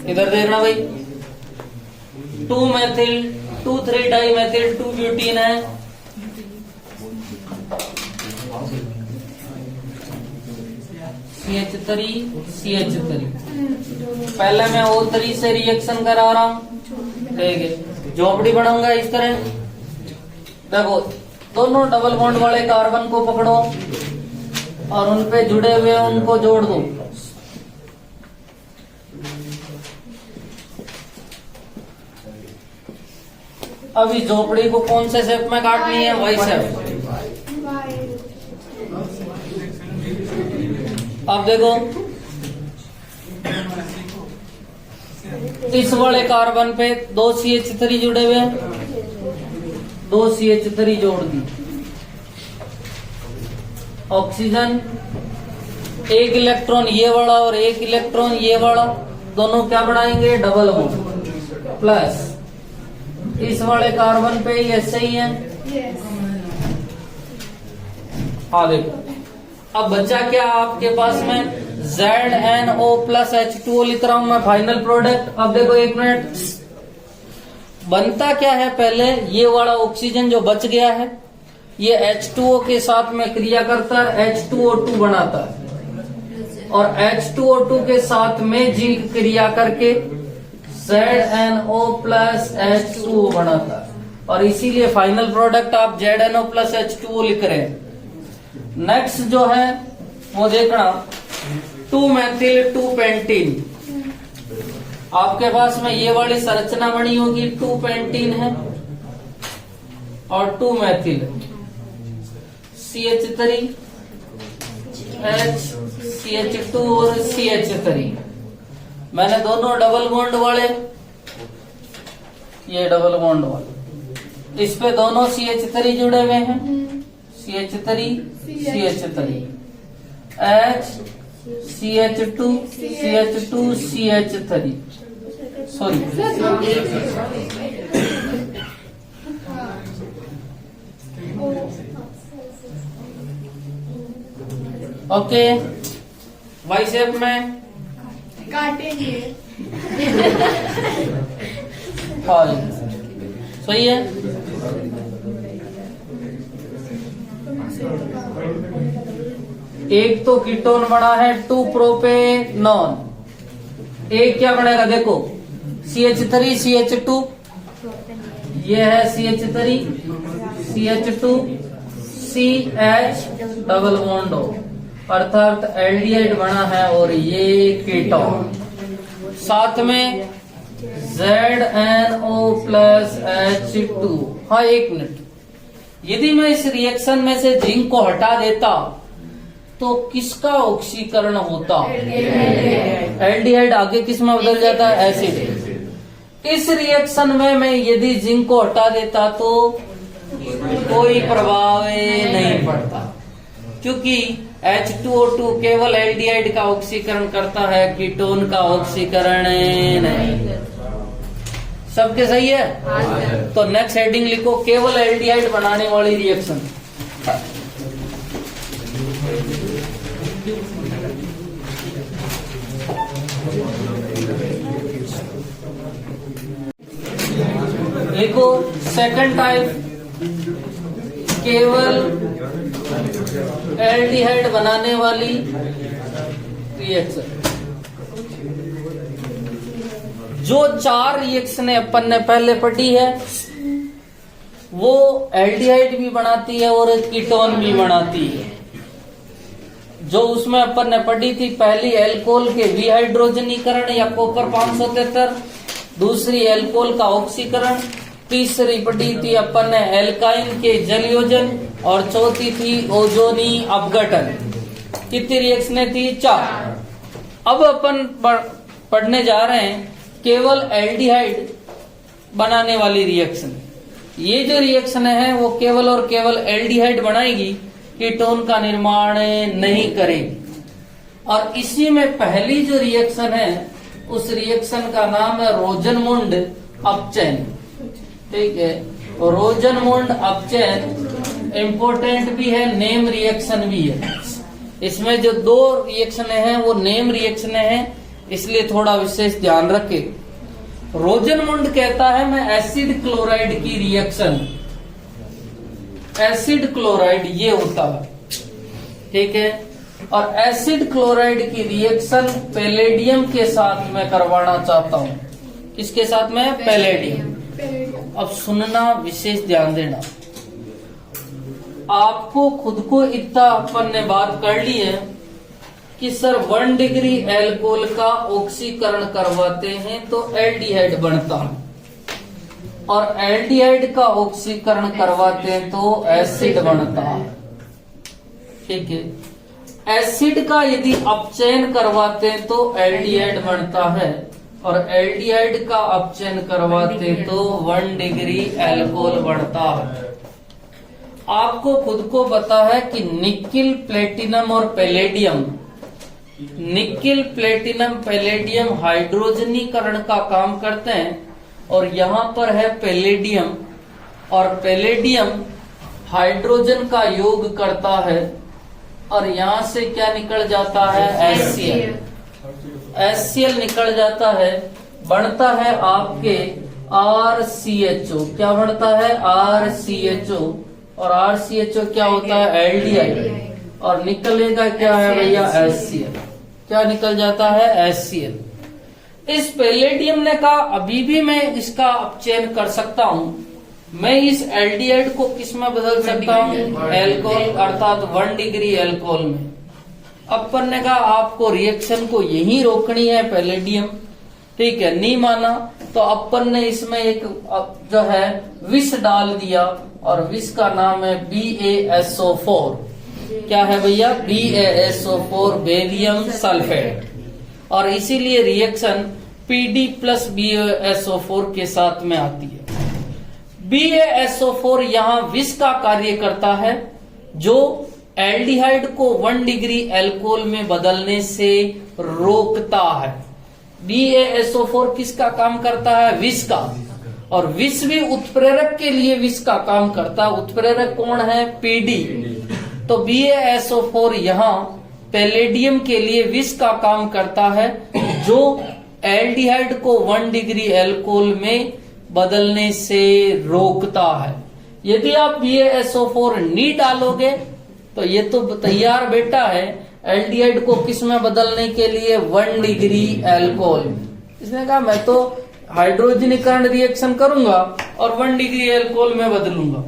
इधर देखना भाई, 2 मेथिल 2 3 डाई मेथिल 2 ब्यूटीन है, CH3 पहले मैं O3 से रिएक्शन करा रहा हूं, ठीक है। झोपड़ी बनाऊंगा इस तरह, देखो दोनों डबल बॉन्ड वाले कार्बन को पकड़ो और उन पे जुड़े हुए उनको जोड़ दो। अभी झोपड़ी को कौन से शेप में काटनी है? Y shape. अब देखो इस वाले कार्बन पे 2 CH3 जुड़े हुए हैं, 2 CH3 जोड़ दी। ऑक्सीजन एक इलेक्ट्रॉन ये वाला और एक इलेक्ट्रॉन ये वाला, दोनों क्या बनाएंगे? Double bond. प्लस इस वाले कार्बन पे ही ऐसे ही है। हाँ देखो, अब बचा क्या आपके पास में? ZnO प्लस H2O लिख रहा हूं मैं फाइनल प्रोडक्ट। अब देखो एक मिनट, बनता क्या है? पहले ये वाला ऑक्सीजन जो बच गया है ये H2O के साथ में क्रिया करता है, H2O2 बनाता है और H2O2 के साथ में जिंक क्रिया करके ZnO प्लस H2O बनाता है और इसीलिए फाइनल प्रोडक्ट आप ZnO प्लस H2O लिख रहे हैं। नेक्स्ट जो है वो देखना, 2 मेथिल 2 पेंटीन। आपके पास में ये वाली संरचना बनी होगी, 2 पेंटीन है और 2 मेथिल, CH3 H CH2 और CH3। मैंने दोनों डबल बॉन्ड वाले, ये डबल बॉन्ड वाले, इस पे दोनों CH3 जुड़े हुए हैं, CH3 CH3 H CH2 CH2 CH3 sorry okay. Y shape में काटेंगे। हाँ सही है। एक तो कीटोन बना है 2 प्रोपेनॉन, एक क्या बनेगा? देखो CH3 CH2, ये है CH3 CH2 CH double bond हो, अर्थात एल्डिहाइड बना है और ये कीटोन। साथ में ZnO प्लस H2। हाँ एक मिनट, यदि मैं इस रिएक्शन में से जिंक को हटा देता तो किसका ऑक्सीकरण होता? एल्डिहाइड आगे किस में बदल जाता है? एसिड। इस रिएक्शन में मैं यदि जिंक को हटा देता तो कोई प्रभाव नहीं पड़ता, क्योंकि H2O2 केवल एल्डिहाइड का ऑक्सीकरण करता है, कीटोन का ऑक्सीकरण नहीं। सबके सही है? तो नेक्स्ट हेडिंग लिखो, केवल एल्डिहाइड बनाने वाली रिएक्शन। लिखो सेकंड टाइप, केवल एल्डिहाइड बनाने वाली रिएक्शन। जो 4 रिएक्शनें अपन ने पहले पढ़ी है वो एल्डिहाइड भी बनाती है और कीटोन भी बनाती है। जो उसमें अपन ने पढ़ी थी, पहली एल्कोहल के विहाइड्रोजनीकरण या कॉपर 573, दूसरी एल्कोहल का ऑक्सीकरण, तीसरी पढ़ी थी अपन ने एल्काइन के जलयोजन और चौथी थी ओजोनी अपघटन। कितनी रिएक्शनें थी? 4। अब अपन पढ़ने जा रहे हैं केवल एल्डिहाइड बनाने वाली रिएक्शन। ये जो रिएक्शन है वो केवल और केवल एल्डिहाइड बनाएगी, कीटोन का निर्माण नहीं करेगी। और इसी में पहली जो रिएक्शन है उस रिएक्शन का नाम है रोजनमुंड अपचयन। ठीक है, रोजनमुंड अपचयन इम्पोर्टेंट भी है, नेम रिएक्शन भी है। इसमें जो 2 रिएक्शन है वो नेम रिएक्शन है, इसलिए थोड़ा विशेष ध्यान रखें। रोजनमुंड कहता है मैं एसिड क्लोराइड की रिएक्शन, एसिड क्लोराइड ये होता है, ठीक है। और एसिड क्लोराइड की रिएक्शन पैलेडियम के साथ मैं करवाना चाहता हूं। किसके साथ में? पैलेडियम। अब सुनना, विशेष ध्यान देना। आपको खुद को इतना अपन ने बात कर ली है कि सर 1 डिग्री एल्कोहल का ऑक्सीकरण करवाते हैं तो एल्डिहाइड बनता है, और एल्डिहाइड का ऑक्सीकरण करवाते हैं तो एसिड बनता है, ठीक है। एसिड का यदि अपचयन करवाते हैं तो एल्डिहाइड बनता है, और एल्डिहाइड का अपचयन करवाते हैं तो 1 डिग्री एल्कोहल बनता है। आपको खुद को पता है कि निकिल, प्लेटिनम और पैलेडियम, निकिल, प्लेटिनम, पैलेडियम हाइड्रोजनीकरण का काम करते हैं, और यहाँ पर है पैलेडियम, और पैलेडियम हाइड्रोजन का योग करता है, और यहाँ से क्या निकल जाता है? HCl। HCl निकल जाता है, बनता है आपके RCHO। क्या बनता है? RCHO। और RCHO क्या होता है? एल्डिहाइड। और निकलेगा क्या है भैया? HCl। क्या निकल जाता है? HCl। इस पैलेडियम ने कहा अभी भी मैं इसका अपचयन कर सकता हूं, मैं इस एल्डिहाइड को किस में बदल सकता हूं? एल्कोहल, अर्थात 1 डिग्री एल्कोहल में। अपन ने कहा आपको रिएक्शन को यहीं रोकनी है पैलेडियम, ठीक है। नहीं माना तो अपन ने इसमें एक जो है विष डाल दिया, और विष का नाम है BaSO4। क्या है भैया? BaSO4, barium sulphate. और इसीलिए रिएक्शन PD प्लस BaSO4 के साथ में आती है। BaSO4 यहाँ विष का कार्य करता है, जो एल्डिहाइड को 1 डिग्री एल्कोहल में बदलने से रोकता है। BaSO4 किसका काम करता है? विष का। और विष भी उत्प्रेरक के लिए विष का काम करता है। उत्प्रेरक कौन है? PD। तो BaSO4 यहाँ पैलेडियम के लिए विष का काम करता है, जो एल्डिहाइड को 1 डिग्री एल्कोहल में बदलने से रोकता है। यदि आप BaSO4 नहीं डालोगे तो ये तो तैयार बेटा है एल्डिहाइड को किस में बदलने के लिए? 1 डिग्री एल्कोहल। इसने कहा मैं तो हाइड्रोजनीकरण रिएक्शन करूंगा और 1 डिग्री एल्कोहल में बदलूंगा,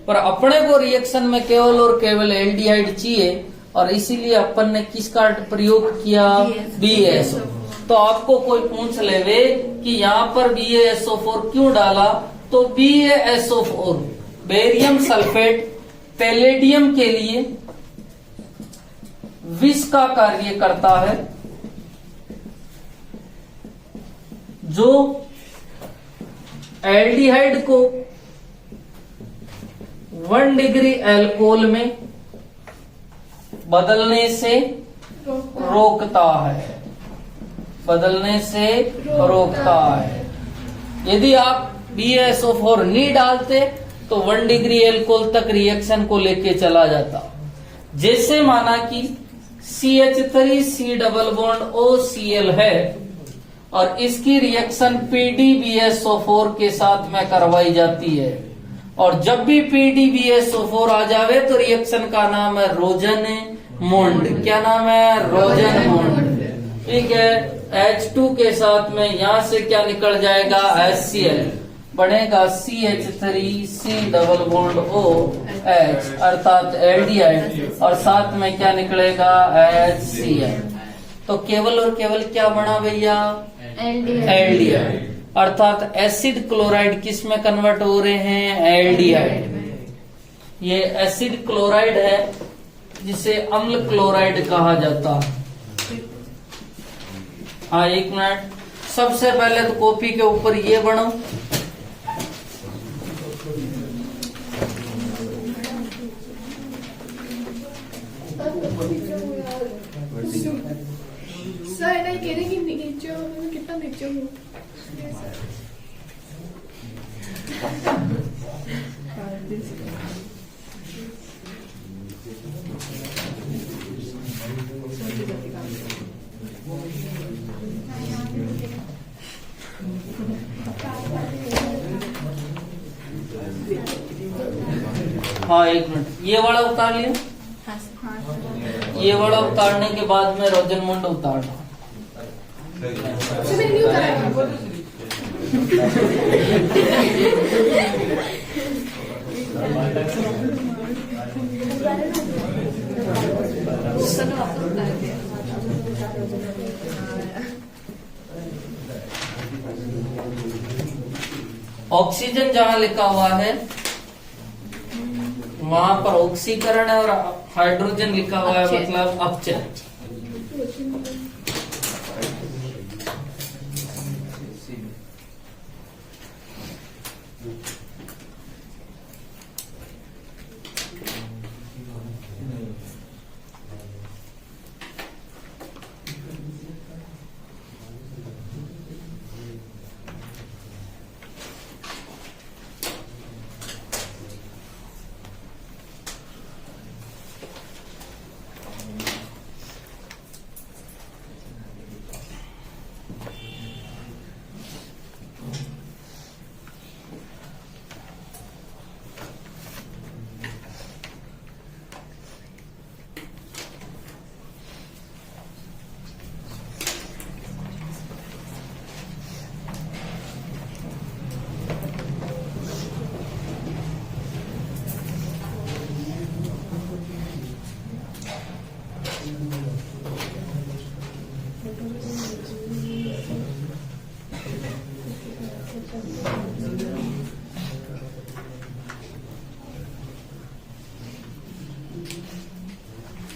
पर अपने को रिएक्शन में केवल और केवल एल्डिहाइड चाहिए, और इसीलिए अपन ने किसका प्रयोग किया? BaSO। तो आपको कोई पूछ लेवे कि यहाँ पर BaSO4 क्यों डाला, तो BaSO4 बेरियम सल्फेट पैलेडियम के लिए विष का कार्य करता है, जो एल्डिहाइड को 1 डिग्री एल्कोहल में बदलने से रोकता है, बदलने से रोकता है। यदि आप BaSO4 नहीं डालते तो 1 डिग्री एल्कोहल तक रिएक्शन को लेके चला जाता। जैसे माना कि CH3C डबल बॉन्ड OCl है, और इसकी रिएक्शन PdBaSO4 के साथ में करवाई जाती है, और जब भी PdBaSO4 आ जावे तो रिएक्शन का नाम है रोजनमुंड। क्या नाम है? रोजनमुंड, ठीक है। H2 के साथ में यहां से क्या निकल जाएगा? HCl। बनेगा CH3C डबल बॉन्ड OH, अर्थात एल्डिहाइड, और साथ में क्या निकलेगा? HCl। तो केवल और केवल क्या बना भैया? एल्डिहाइड। अर्थात एसिड क्लोराइड किस में कन्वर्ट हो रहे हैं? एल्डिहाइड। ये एसिड क्लोराइड है जिसे अम्ल क्लोराइड कहा जाता है। हाँ, 1 मिनट। सबसे पहले तो कॉपी के ऊपर ये बनो। सर नहीं कह रहे कि नीचे हो, मैं कितना नीचे हूँ। हाँ, एक मिनट, ये वाला उतार लिया। ये वाला उतारने के बाद में रोजनमुंड उतारना। मैंने नहीं उतारा। ऑक्सीजन जहां लिखा हुआ है वहां पर ऑक्सीकरण है, और हाइड्रोजन लिखा हुआ है मतलब अपचयन।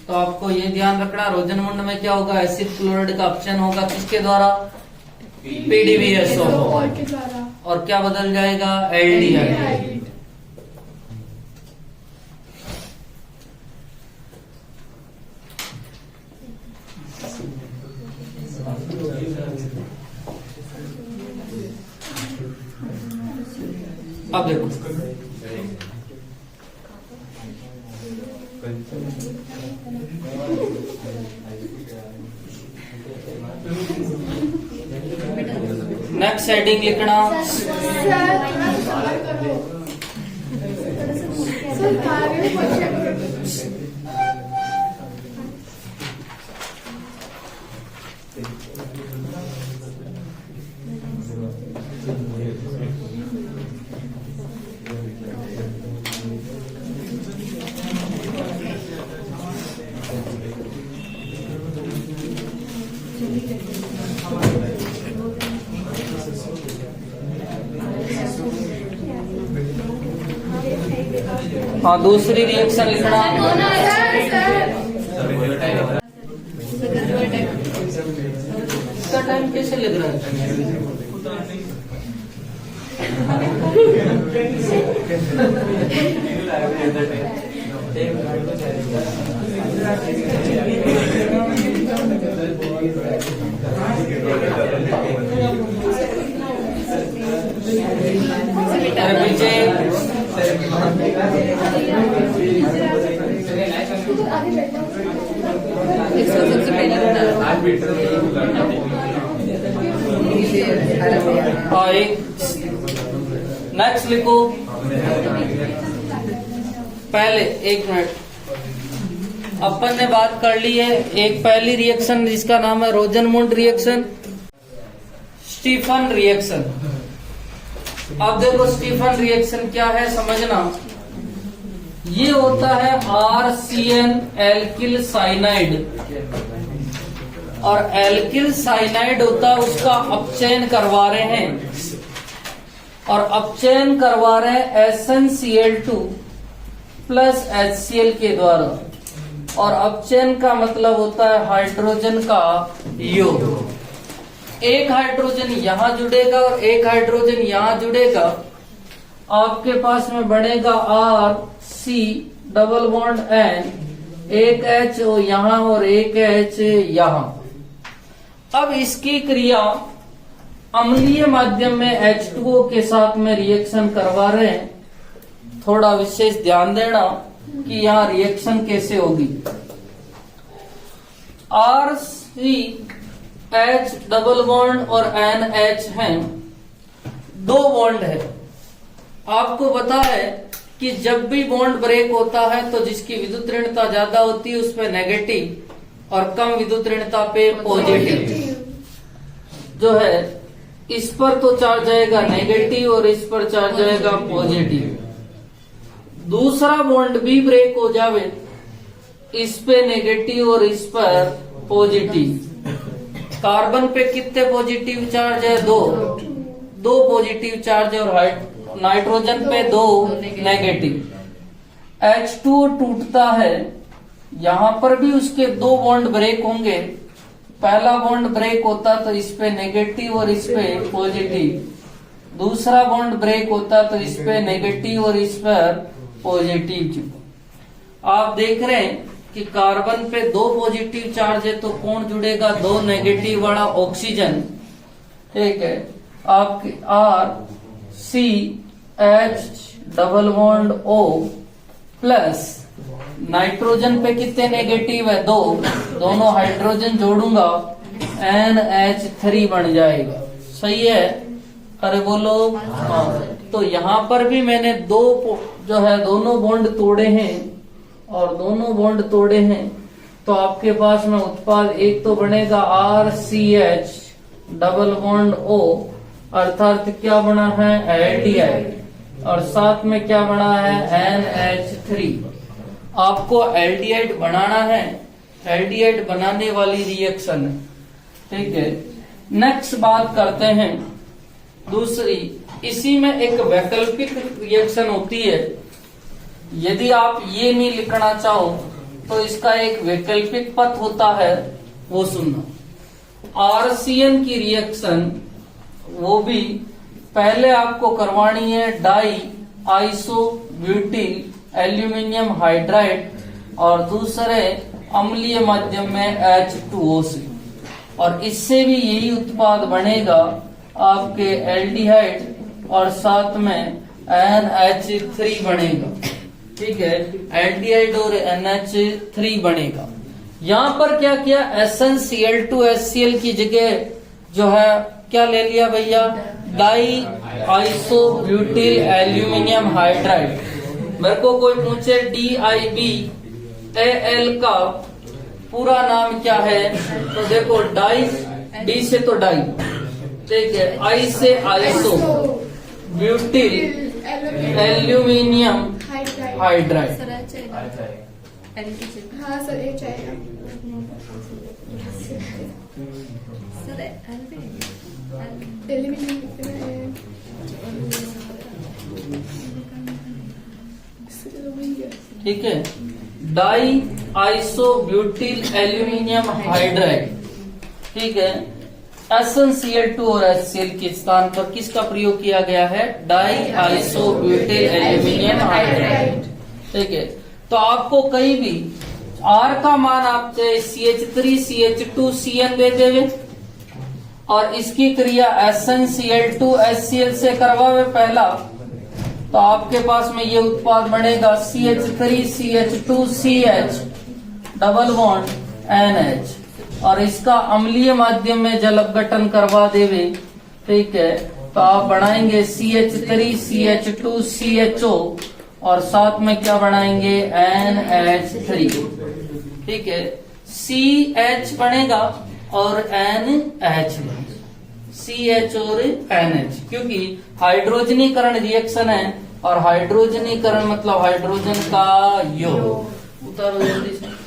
तो आपको ये ध्यान रखना, रोजनमुंड में क्या होगा, एसिड क्लोराइड का अपचयन होगा किसके द्वारा, PDVSO, के द्वारा। और क्या बदल जाएगा, एल्डिहाइड। अब देखो, नेक्स्ट हेडिंग लिखना, हाँ दूसरी रिएक्शन लिखना, इसका टाइम कैसे लग रहा है, अरे पीछे नेक्स्ट लिखो, पहले एक मिनट, अपन ने बात कर ली है एक पहली रिएक्शन जिसका नाम है रोजनमुंड रिएक्शन, स्टीफन रिएक्शन। अब देखो स्टीफन रिएक्शन क्या है समझना, ये होता है RCN एल्किल साइनाइड, और एल्किल साइनाइड होता है उसका अपचयन करवा रहे हैं, और अपचयन करवा रहे हैं SnCl2 प्लस HCl के द्वारा, और अपचयन का मतलब होता है हाइड्रोजन का योग। एक हाइड्रोजन यहां जुड़ेगा और एक हाइड्रोजन यहां जुड़ेगा, आपके पास में बनेगा RC डबल बॉन्ड N, एक H यहां और एक H यहां। अब इसकी क्रिया अम्लीय माध्यम में H2O के साथ में रिएक्शन करवा रहे हैं। थोड़ा विशेष ध्यान देना कि यहाँ रिएक्शन कैसे होगी। RC H डबल बॉन्ड और NH हैं, दो बॉन्ड है। आपको पता है कि जब भी बॉन्ड ब्रेक होता है तो जिसकी विद्युत ऋणता ज्यादा होती है उस पे नेगेटिव और कम विद्युत ऋणता पे पॉजिटिव जो है, इस पर तो चार्ज आएगा नेगेटिव और इस पर चार्ज आएगा पॉजिटिव। दूसरा बॉन्ड भी ब्रेक हो जावे, इस पे नेगेटिव और इस पर पॉजिटिव। कार्बन पे कितने पॉजिटिव चार्ज है? दो पॉजिटिव चार्ज है और नाइट्रोजन पे दो नेगेटिव। H2O टूटता है, यहां पर भी उसके दो बॉन्ड ब्रेक होंगे। पहला बॉन्ड ब्रेक होता तो इस पे नेगेटिव और इस पे पॉजिटिव। दूसरा बॉन्ड ब्रेक होता तो इस पे नेगेटिव और इस पर पॉजिटिव। आप देख रहे हैं कि कार्बन पे दो पॉजिटिव चार्ज है तो कौन जुड़ेगा? दो नेगेटिव वाला ऑक्सीजन। ठीक है, आपके RCH double bond O plus nitrogen पे कितने नेगेटिव है? दो, दोनों हाइड्रोजन जोड़ूंगा NH3 बन जाएगा। सही है? अरे बोलो हाँ। तो यहाँ पर भी मैंने दो जो है दोनों बॉन्ड तोड़े हैं और दोनों बॉन्ड तोड़े हैं, तो आपके पास में उत्पाद एक तो बनेगा RCH डबल बॉन्ड O, अर्थात क्या बना है? एल्डिहाइड, और साथ में क्या बना है? NH3। आपको एल्डिहाइड बनाना है, एल्डिहाइड बनाने वाली रिएक्शन है। ठीक है, नेक्स्ट बात करते हैं दूसरी। इसी में एक वैकल्पिक रिएक्शन होती है। यदि आप ये नहीं लिखना चाहो तो इसका एक वैकल्पिक पथ होता है, वो सुनना। RCN की रिएक्शन वो भी पहले आपको करवानी है di iso butyl aluminium hydride और दूसरे अम्लीय माध्यम में H2O से, और इससे भी यही उत्पाद बनेगा आपके एल्डिहाइड और साथ में NH3 बनेगा। ठीक है, एल्डिहाइड और NH3 बनेगा। यहाँ पर क्या किया? SnCl2HCl की जगह जो है क्या ले लिया भैया? Di iso butyl aluminium hydride. मेरे को कोई पूछे DIBAL का पूरा नाम क्या है, तो देखो डाई, डी से तो डाई, ठीक है, आई से आइसो ब्यूटिल एल्यूमिनियम हाइड्राइड। हाँ सर, ये चाहिए। ठीक है, di iso butyl aluminium hydride. ठीक है, SnCl2 और HCl के स्थान पर किसका प्रयोग किया गया है? Di iso butyl aluminium hydride. ठीक है, तो आपको कहीं भी R का मान आप चाहे CH3 CH2 CN दे देवे और इसकी क्रिया SnCl2 HCl से करवावे पहला, तो आपके पास में ये उत्पाद बनेगा CH3 CH2 CH double bond NH, और इसका अम्लीय माध्यम में जल अपघटन करवा देवे। ठीक है, तो आप बनाएंगे CH3 CH2 CHO और साथ में क्या बनाएंगे? NH3। ठीक है, CH बनेगा और NH, CH और NH, क्योंकि हाइड्रोजनीकरण रिएक्शन है और हाइड्रोजनीकरण मतलब हाइड्रोजन का योग। उतारो जल्दी से।